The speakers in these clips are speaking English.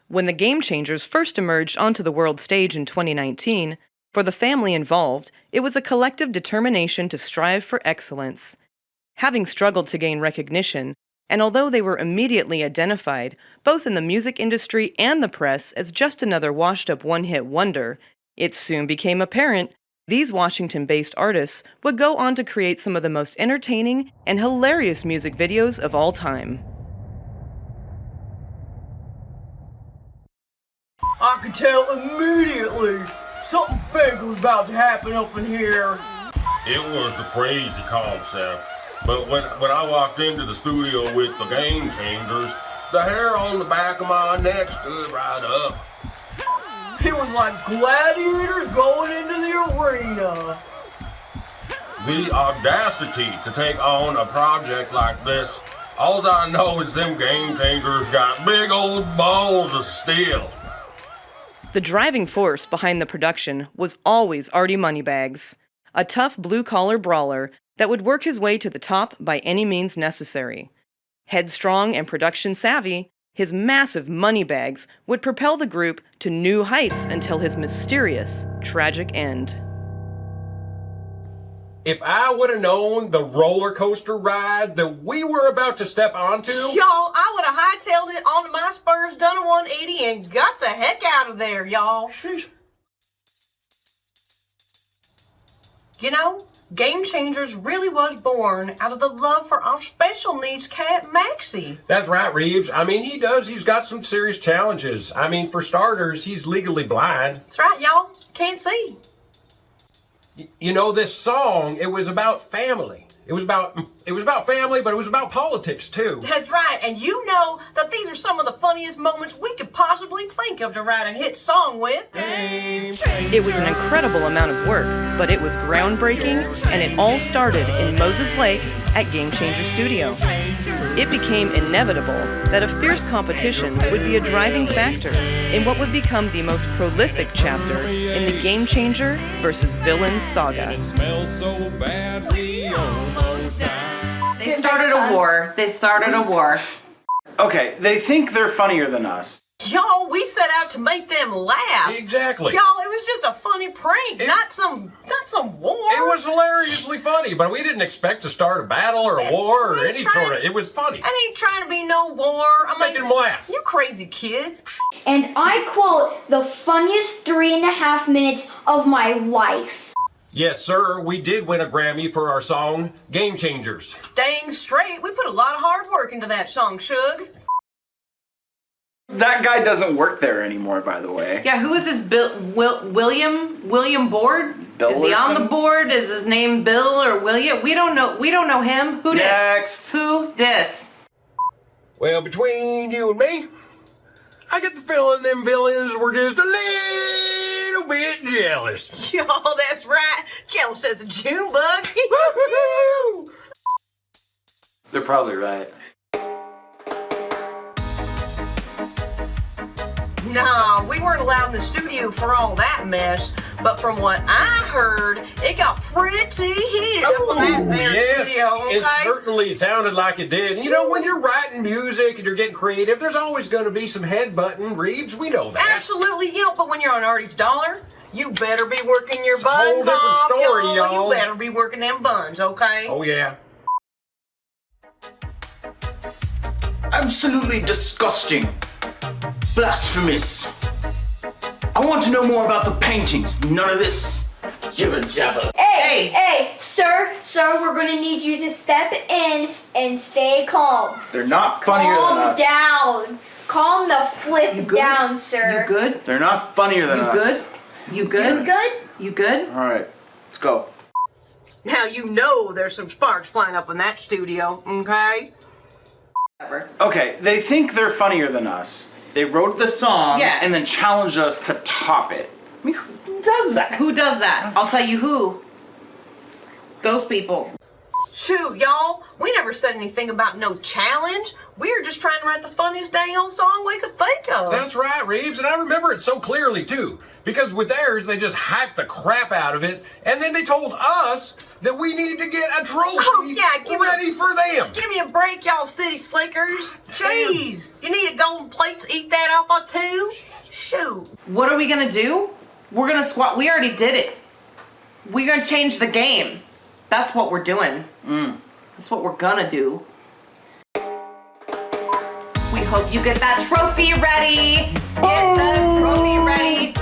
When the Gamechangers first emerged onto the world stage in 2019, for the family involved, it was a collective determination to strive for excellence. Having struggled to gain recognition, and although they were immediately identified, both in the music industry and the press, as just another washed-up one-hit wonder, it soon became apparent these Washington-based artists would go on to create some of the most entertaining and hilarious music videos of all time. I could tell immediately something big was about to happen up in here. It was a crazy concept, but when I walked into the studio with the Gamechangers, the hair on the back of my neck stood right up. It was like gladiators going into the arena. The audacity to take on a project like this, all I know is them Gamechangers got big old balls of steel. The driving force behind the production was always Artie Moneybags, a tough blue-collar brawler that would work his way to the top by any means necessary. Headstrong and production-savvy, his massive money bags would propel the group to new heights until his mysterious, tragic end. If I would have known the roller coaster ride that we were about to step onto... Y'all, I would have hightailed it onto my Spurs, done a 180, and got the heck out of there, y'all. You know, Gamechangers really was born out of the love for our special needs cat, Maxie. That's right, Reeves. I mean, he's got some serious challenges. I mean, for starters, he's legally blind. That's right, y'all. Can't see. You know, this song, it was about family. It was about family, but it was about politics, too. That's right, and you know that these are some of the funniest moments we could possibly think of to write a hit song with. It was an incredible amount of work, but it was groundbreaking, and it all started in Moses Lake at Gamechanger Studio. It became inevitable that a fierce competition would be a driving factor in what would become the most prolific chapter in the Gamechanger versus Villains saga. They started a war. They started a war. Okay, they think they're funnier than us. Y'all, we set out to make them laugh. Exactly. Y'all, it was just a funny prank, not some war. It was hilariously funny, but we didn't expect to start a battle or a war or any sort of... It was funny. I ain't trying to be no war. Making them laugh. You crazy kids. And I quote, the funniest 3.5 minutes of my life. Yes, sir, we did win a Grammy for our song, Gamechangers. Dang straight, we put a lot of hard work into that song, Shug. That guy doesn't work there anymore, by the way. Yeah, who is this William Board? Bill is he on the Wilson? board? Is his name Bill or William? We don't know him. Who dis? Next. Who dis? Well, between you and me, I get the feeling them villains were just a little bit jealous. Y'all, that's right. Jealous as a June bug. They're probably right. Nah, we weren't allowed in the studio for all that mess. But from what I heard, it got pretty heated up in that there studio, okay? It sounded like it did. You know, when you're writing music and you're getting creative, there's always going to be some headbutting, Reeves. We know that. Absolutely, you know, but when you're on Artie's dollar, you better be working your buns a whole different off, story, y'all. You better be working them buns, okay? Oh, yeah. Absolutely disgusting. Blasphemous. I want to know more about the paintings. None of this jibber jabber. Hey, sir, we're gonna need you to step in and stay calm. They're not funnier than us. Calm down. Calm the flip down, sir. You good? They're not funnier than us. You good? You good? You good? All right, let's go. Now you know there's some sparks flying up in that studio, okay? Okay, they think they're funnier than us. They wrote the song and then challenged us to top it. I mean, who does that? Who does that? I'll tell you who. Those people. Shoot, y'all, we never said anything about no challenge. We were just trying to write the funniest dang old song we could think of. That's right, Reeves, and I remember it so clearly, too. Because with theirs, they just hyped the crap out of it, and then they told us that we need to get a trophy ready for them. Give me a break, y'all city slickers. Jeez, you need a golden plate to eat that off of, too? Shoot. What are we gonna do? We're gonna squat. We already did it. We're gonna change the game. That's what we're doing. That's what we're gonna do. We hope you get that trophy ready. Get the trophy ready.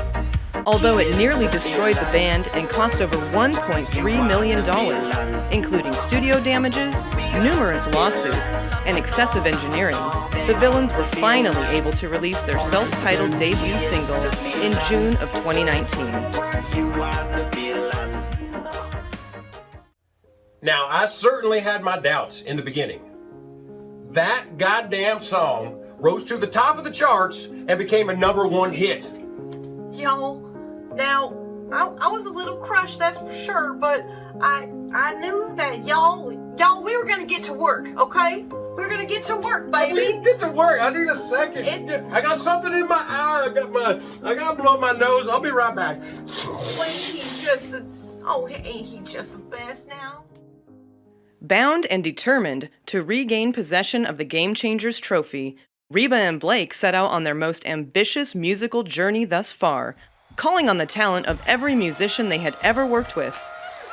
Although it nearly destroyed the band and cost over $1.3 million, including studio damages, numerous lawsuits, and excessive engineering, the Villains were finally able to release their self-titled debut single in June of 2019. Now, I certainly had my doubts in the beginning. That goddamn song rose to the top of the charts and became a #1 hit. Y'all, now, I was a little crushed, that's for sure, but I knew that y'all, we were gonna get to work, okay? We were gonna get to work, baby. Get to work. I need a second. I got something in my eye. I got blow my nose. I'll be right back. Ain't he just the best now? Bound and determined to regain possession of the Gamechangers trophy, Reba and Blake set out on their most ambitious musical journey thus far, calling on the talent of every musician they had ever worked with.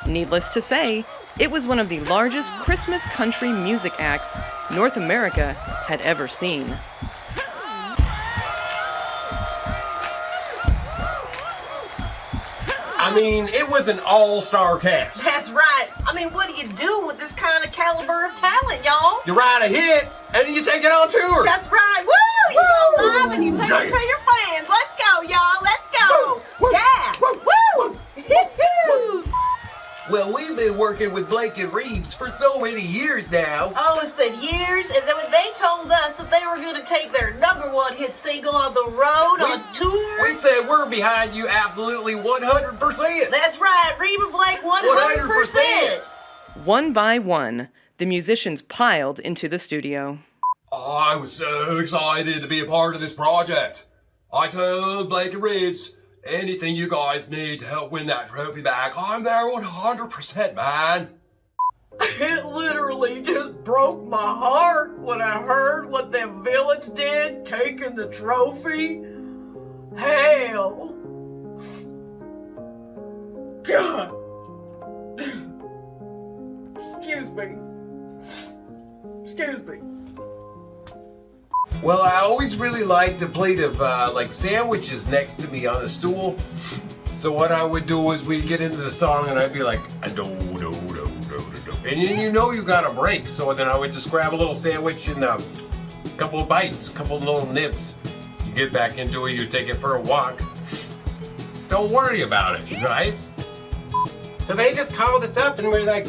Needless to say, it was one of the largest Christmas country music acts North America had ever seen. I mean, it was an all-star cast. That's right. I mean, what do you do with this kind of caliber of talent, y'all? You write a hit, and then you take it on tour. That's right. Woo! You go live and you take it to your fans. Let's go, y'all. Let's go. Yeah. Woo! Woo! Well, we've been working with Blake and Reeves for so many years now. Oh, it's been years, and then when they told us that they were going to take their #1 hit single on the road on tour. We said we're behind you absolutely 100%. That's right, Reba Blake 100%. One by one, the musicians piled into the studio. I was so excited to be a part of this project. I told Blake and Reeves, anything you guys need to help win that trophy back, I'm there 100%, man. It literally just broke my heart when I heard what them Villains did, taking the trophy. Hell. God. Excuse me. Well, I always really liked a plate of sandwiches next to me on a stool. So what I would do is we'd get into the song and I'd be like, do. And then you got a break. So then I would just grab a little sandwich and a couple of bites, a couple of little nips. You get back into it, you take it for a walk. Don't worry about it, you guys. So they just called us up and we're like,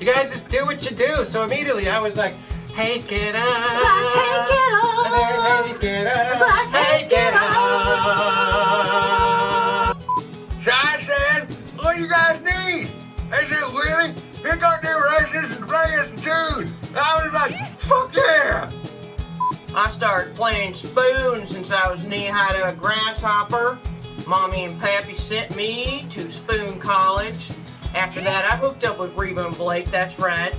you guys just do what you do. So immediately I was like, hey, get up. Hey, get up. Hey, get up. Hey, get up. Shy said, what do you guys need? They said, Willie, here got them races and play us a tune. And I was like, fuck yeah. I started playing spoon since I was knee-high to a grasshopper. Mommy and Pappy sent me to Spoon College. After that, I hooked up with Reba and Blake, that's right.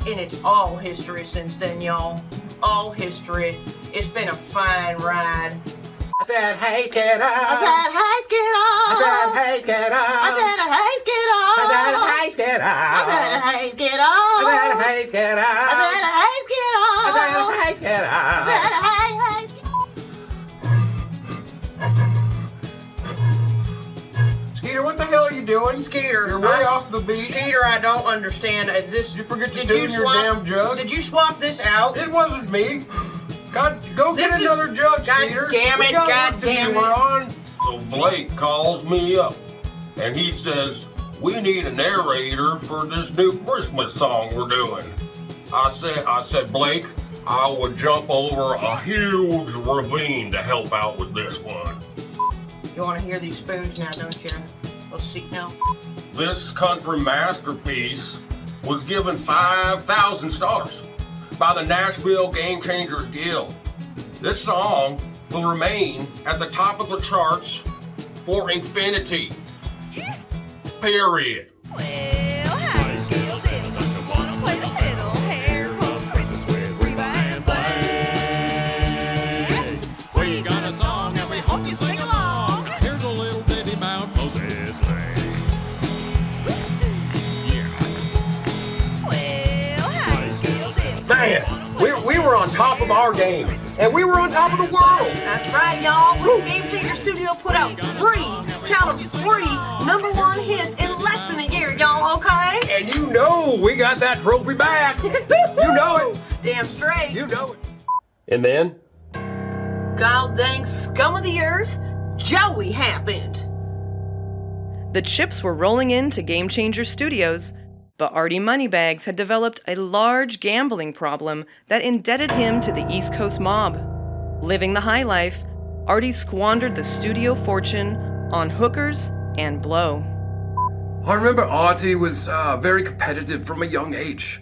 And it's all history since then, y'all. All history. It's been a fine ride. I said, hey, get up. I said, hey, get up. I said, hey, get up. I said, hey, get up. I said, hey, get up. I said, hey, get up. I said, hey, get up. I said, hey, get up. I said, hey, get up. I said, hey, hey. Skeeter, what the hell are you doing? Skeeter. You're way off the beat. Skeeter, I don't understand. Is this? You forget to did do you your swap, damn jug? Did you swap this out? It wasn't me. God, go get This is- another jug, God Skeeter. damn it, We got God work to do. damn it. We're on. So Blake calls me up and he says, we need a narrator for this new Christmas song we're doing. I said, Blake, I would jump over a huge ravine to help out with this one. You want to hear these spoons now, don't you? Let's see now. This country masterpiece was given 5,000 stars by the Nashville Gamechangers Guild. This song will remain at the top of the charts for infinity. Period. We got a song and we hope you sing along. Here's a little ditty about Moses Lane. Man, we were on top of our game, and we were on top of the world. That's right, y'all. Game Changer Studio put out 3, count them 3, #1 hits in less than a year, y'all, okay? And you know we got that trophy back. You know it. Damn straight. You know it. And then? God dang scum of the earth, Joey happened. The chips were rolling into Gamechanger Studios, but Artie Moneybags had developed a large gambling problem that indebted him to the East Coast mob. Living the high life, Artie squandered the studio fortune on hookers and blow. I remember Artie was very competitive from a young age.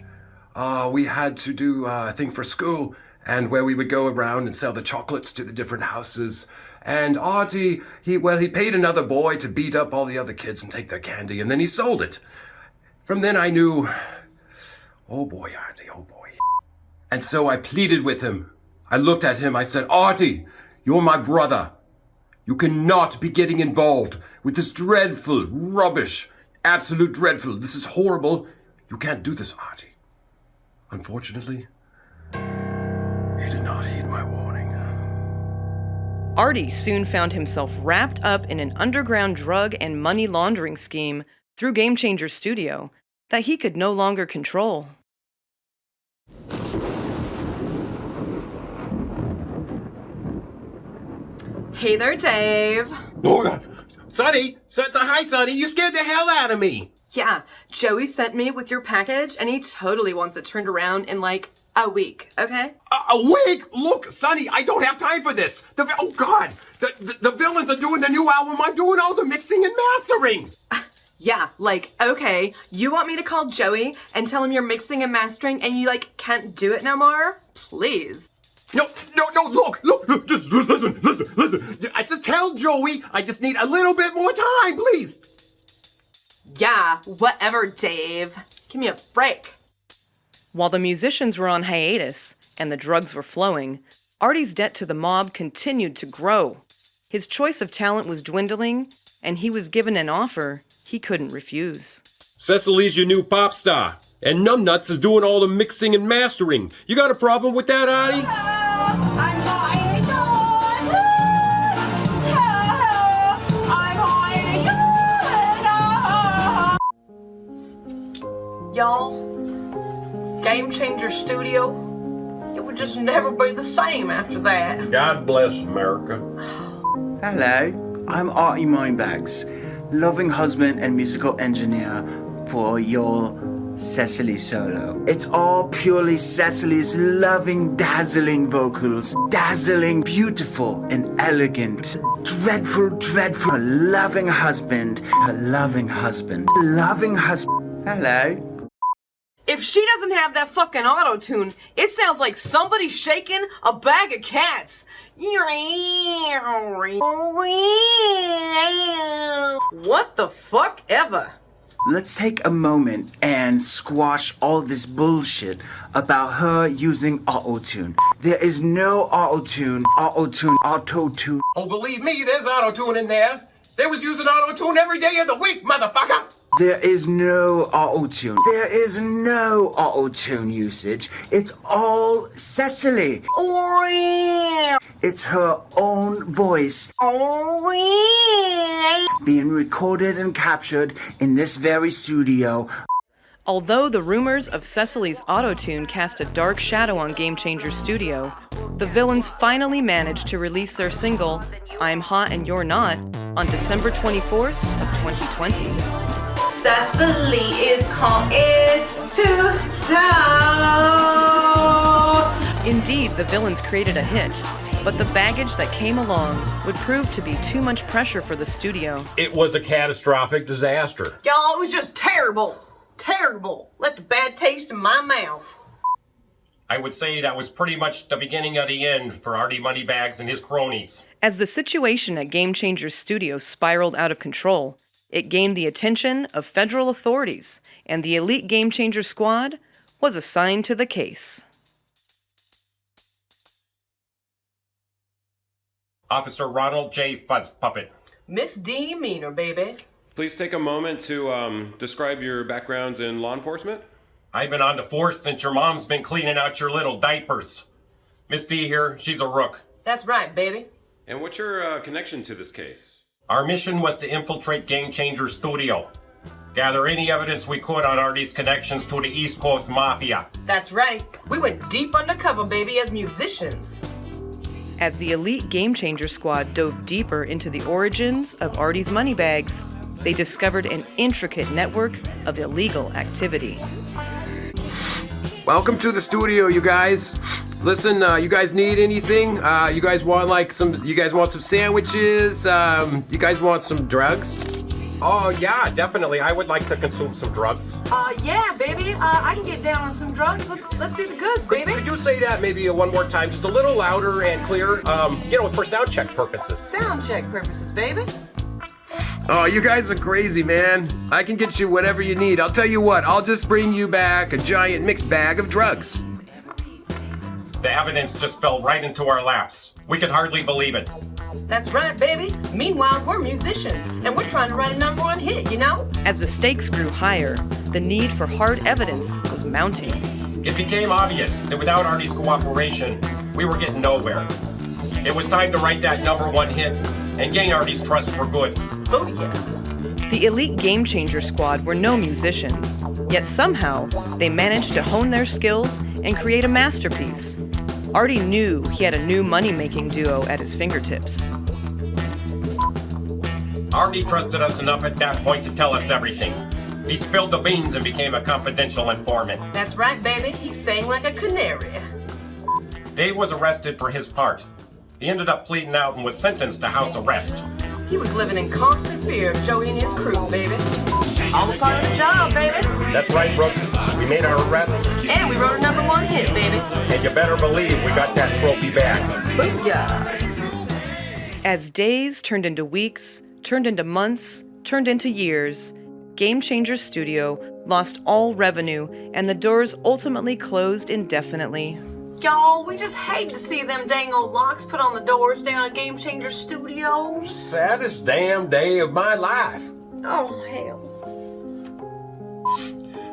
We had to do a thing for school, and where we would go around and sell the chocolates to the different houses. And Artie, he paid another boy to beat up all the other kids and take their candy, and then he sold it. From then I knew, oh boy, Artie, oh boy. And so I pleaded with him. I looked at him, I said, Artie, you're my brother. You cannot be getting involved with this dreadful rubbish. Absolute dreadful. This is horrible. You can't do this, Artie. Unfortunately, he did not heed my warning. Artie soon found himself wrapped up in an underground drug and money laundering scheme through Gamechanger Studio that he could no longer control. Hey there, Dave. Oh, God. Sonny! Hi, Sonny. You scared the hell out of me. Yeah, Joey sent me with your package, and he totally wants it turned around in like a week, okay? A week? Look, Sonny, I don't have time for this. Oh, God. The villains are doing the new album. I'm doing all the mixing and mastering. Yeah, like, okay, you want me to call Joey and tell him you're mixing and mastering and you, like, can't do it no more? Please. No, look, just listen. I just tell Joey I just need a little bit more time, please. Yeah, whatever, Dave. Give me a break. While the musicians were on hiatus and the drugs were flowing, Artie's debt to the mob continued to grow. His choice of talent was dwindling, and he was given an offer he couldn't refuse. Cecily's your new pop star, and Numbnuts is doing all the mixing and mastering. You got a problem with that, Artie? Y'all, Gamechanger Studio, it would just never be the same after that. God bless America. Hello, I'm Artie Moneybags, loving husband and musical engineer for your Cecily solo. It's all purely Cecily's loving, dazzling vocals. Dazzling, beautiful, and elegant. Dreadful, her loving husband. Hello. If she doesn't have that fucking auto-tune, it sounds like somebody shaking a bag of cats. What the fuck ever? Let's take a moment and squash all this bullshit about her using auto-tune. There is no auto-tune. Oh, believe me, there's auto-tune in there. They was using auto-tune every day of the week, motherfucker. There is no auto-tune. There is no auto-tune usage. It's all Cecily. It's her own voice. Being recorded and captured in this very studio. Although the rumors of Cecily's autotune cast a dark shadow on Gamechanger Studio, the villains finally managed to release their single, I'm Hot and You're Not, on December 24th of 2020. Cecily is coming to town. Indeed, the villains created a hit, but the baggage that came along would prove to be too much pressure for the studio. It was a catastrophic disaster. Y'all, it was just terrible. Terrible. Left a bad taste in my mouth. I would say that was pretty much the beginning of the end for Artie Moneybags and his cronies. As the situation at Gamechangers Studio spiraled out of control, it gained the attention of federal authorities, and the elite Gamechanger squad was assigned to the case. Officer Ronald J. Fuzz Puppet. Misdemeanor, baby. Please take a moment to describe your backgrounds in law enforcement. I've been on the force since your mom's been cleaning out your little diapers. Miss D here, she's a rook. That's right, baby. And what's your connection to this case? Our mission was to infiltrate Gamechangers Studio. Gather any evidence we could on Artie's connections to the East Coast Mafia. That's right. We went deep undercover, baby, as musicians. As the elite Gamechanger squad dove deeper into the origins of Artie's Moneybags, they discovered an intricate network of illegal activity. Welcome to the studio, you guys. Listen, you guys need anything? You guys want some sandwiches? You guys want some drugs? Oh yeah, definitely. I would like to consume some drugs. Yeah, baby. I can get down on some drugs. Let's see the goods, baby. Could you say that maybe one more time, just a little louder and clearer? For sound check purposes. Sound check purposes, baby. Oh, you guys are crazy, man. I can get you whatever you need. I'll tell you what, I'll just bring you back a giant mixed bag of drugs. The evidence just fell right into our laps. We could hardly believe it. That's right, baby. Meanwhile, we're musicians, and we're trying to write a #1 hit, you know? As the stakes grew higher, the need for hard evidence was mounting. It became obvious that without Artie's cooperation, we were getting nowhere. It was time to write that #1 hit and gain Artie's trust for good. Oh, yeah. The elite Gamechanger squad were no musicians, yet somehow they managed to hone their skills and create a masterpiece. Artie knew he had a new money-making duo at his fingertips. Artie trusted us enough at that point to tell us everything. He spilled the beans and became a confidential informant. That's right, baby. He sang like a canary. Dave was arrested for his part. He ended up pleading out and was sentenced to house arrest. He was living in constant fear of Joey and his crew, baby. All a part of the job, baby. That's right, Brooke. We made our arrests, And we wrote a #1 hit, baby. and you better believe we got that trophy back. Booyah. As days turned into weeks, turned into months, turned into years, Gamechangers Studio lost all revenue and the doors ultimately closed indefinitely. Y'all, we just hate to see them dang old locks put on the doors down at Gamechanger Studios. Saddest damn day of my life. Oh, hell.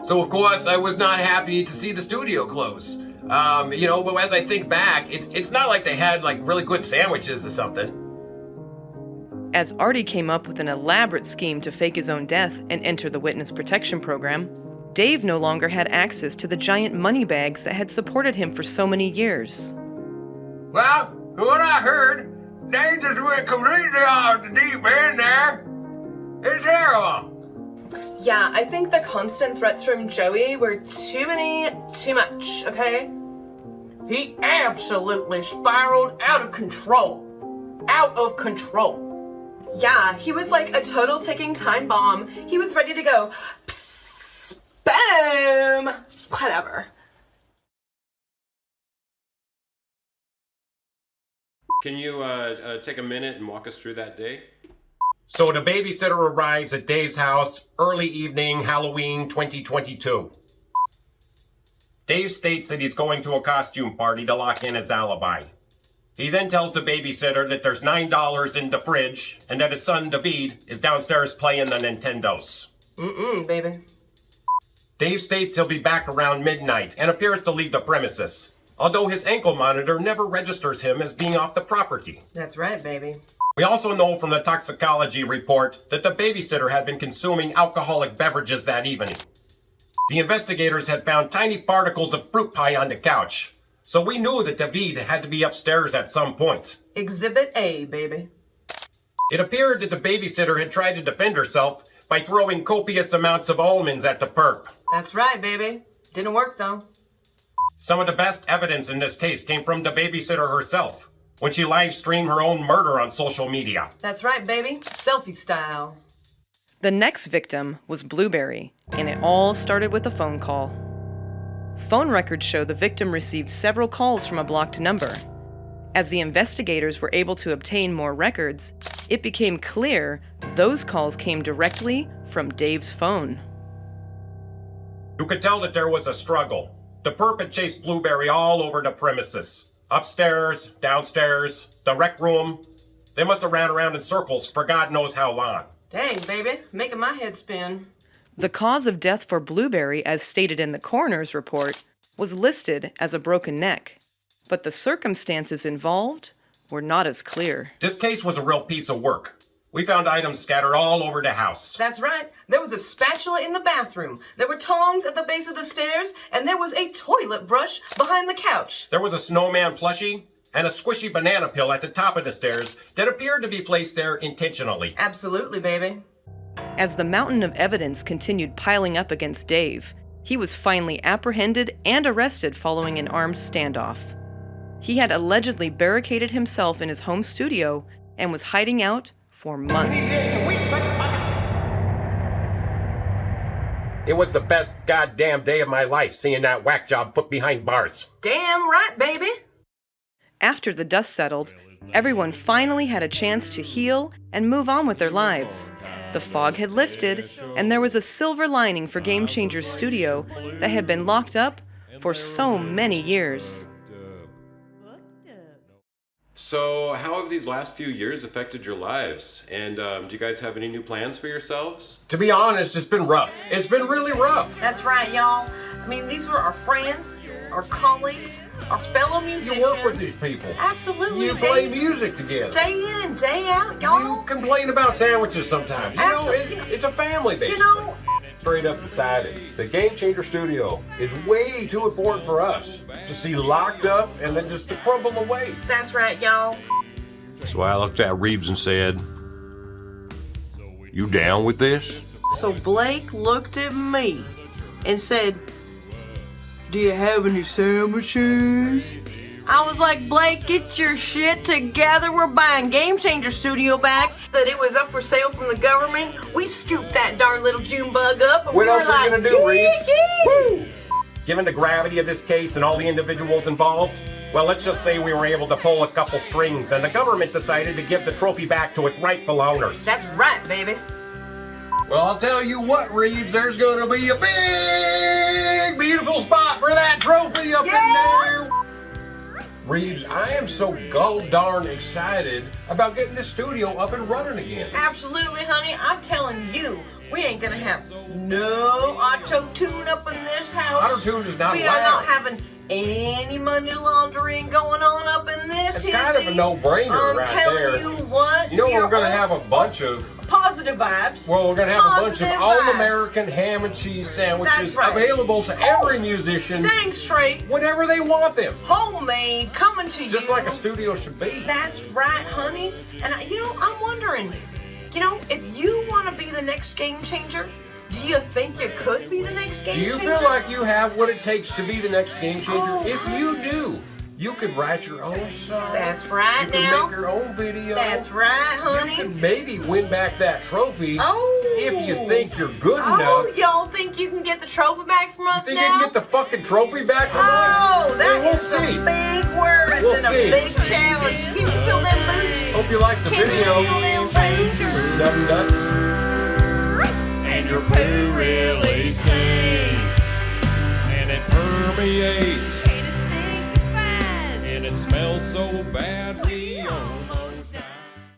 So of course I was not happy to see the studio close. But as I think back, it's not like they had like really good sandwiches or something. As Artie came up with an elaborate scheme to fake his own death and enter the witness protection program, Dave no longer had access to the giant money bags that had supported him for so many years. Well, from what I heard, they just went completely off the deep end there. It's terrible. Yeah, I think the constant threats from Joey were too much, okay? He absolutely spiraled out of control. Out of control. Yeah, he was like a total ticking time bomb. He was ready to go, psst, boom, whatever. Can you take a minute and walk us through that day? So the babysitter arrives at Dave's house early evening, Halloween 2022. Dave states that he's going to a costume party to lock in his alibi. He then tells the babysitter that there's $9 in the fridge and that his son David is downstairs playing the Nintendos. Baby. Dave states he'll be back around midnight and appears to leave the premises, although his ankle monitor never registers him as being off the property. That's right, baby. We also know from the toxicology report that the babysitter had been consuming alcoholic beverages that evening. The investigators had found tiny particles of fruit pie on the couch, so we knew that David had to be upstairs at some point. Exhibit A, baby. It appeared that the babysitter had tried to defend herself by throwing copious amounts of almonds at the perp. That's right, baby. Didn't work, though. Some of the best evidence in this case came from the babysitter herself, when she live streamed her own murder on social media. That's right, baby. Selfie style. The next victim was Blueberry, and it all started with a phone call. Phone records show the victim received several calls from a blocked number. As the investigators were able to obtain more records, it became clear those calls came directly from Dave's phone. You could tell that there was a struggle. The perp had chased Blueberry all over the premises. Upstairs, downstairs, the rec room. They must have ran around in circles for God knows how long. Dang, baby, making my head spin. The cause of death for Blueberry, as stated in the coroner's report, was listed as a broken neck, but the circumstances involved were not as clear. This case was a real piece of work. We found items scattered all over the house. That's right. There was a spatula in the bathroom. There were tongs at the base of the stairs, and there was a toilet brush behind the couch. There was a snowman plushie and a squishy banana peel at the top of the stairs that appeared to be placed there intentionally. Absolutely, baby. As the mountain of evidence continued piling up against Dave, he was finally apprehended and arrested following an armed standoff. He had allegedly barricaded himself in his home studio and was hiding out for months. It was the best goddamn day of my life seeing that whack job put behind bars. Damn right, baby. After the dust settled, everyone finally had a chance to heal and move on with their lives. The fog had lifted, and there was a silver lining for Gamechangers Studio that had been locked up for so many years. So, how have these last few years affected your lives? And do you guys have any new plans for yourselves? To be honest, it's been rough. It's been really rough. That's right, y'all. I mean, these were our friends, our colleagues, our fellow musicians. You work with these people. Absolutely. You play music together. Day in and day out, y'all. You complain about sandwiches sometimes. You know, Absolutely. it's a family, basically. You know, Straight up decided the Game Changer Studio is way too important for us to see locked up and then just to crumble away. that's right, y'all. So I looked at Reeves and said, "You down with this?" So Blake looked at me and said, "Do you have any sandwiches?" I was like, "Blake, get your shit together. We're buying Game Changer Studio back. That it was up for sale from the government. We scooped that darn little June bug up. And What we else were are you like, gonna do, Reeves? "Yee-yee." Given the gravity of this case and all the individuals involved, well, let's just say we were able to pull a couple strings and the government decided to give the trophy back to its rightful owners. That's right, baby. Well, I'll tell you what, Reeves, there's gonna be a big, beautiful spot for that trophy up in there. Reeves, I am so darn excited about getting this studio up and running again. Absolutely, honey. I'm telling you, we ain't gonna have no auto-tune up in this house. Auto-tune is not We allowed. are not having any money laundering going on up in this. It's kind of a no-brainer I'm right telling there. you what. You know, we we're are going to on have a bunch of, positive vibes. well, we're going to have a bunch of Positive all-American ham and cheese sandwiches That's right. available to every musician Dang straight. whenever they want them. Homemade, coming to you. Just like a studio should be. That's right, honey. And I'm wondering, if you want to be the next game changer, do you think you could be the next game Do you changer? feel like you have what it takes to be the next game changer? Oh, If you do, you could write your own song. That's right You could now. make your own video. That's right, honey. You could maybe win back that trophy Oh. if you think you're good Oh, enough. y'all think you can get the trophy back from us Think now? you can get the fucking trophy back from us? Oh, that We'll is see. a big word We'll and a see. big challenge. Can you feel them boots? Hope you like the Can video. you feel them boots? Dumb nuts. And your poo really stinks. And it permeates. And it smells so bad.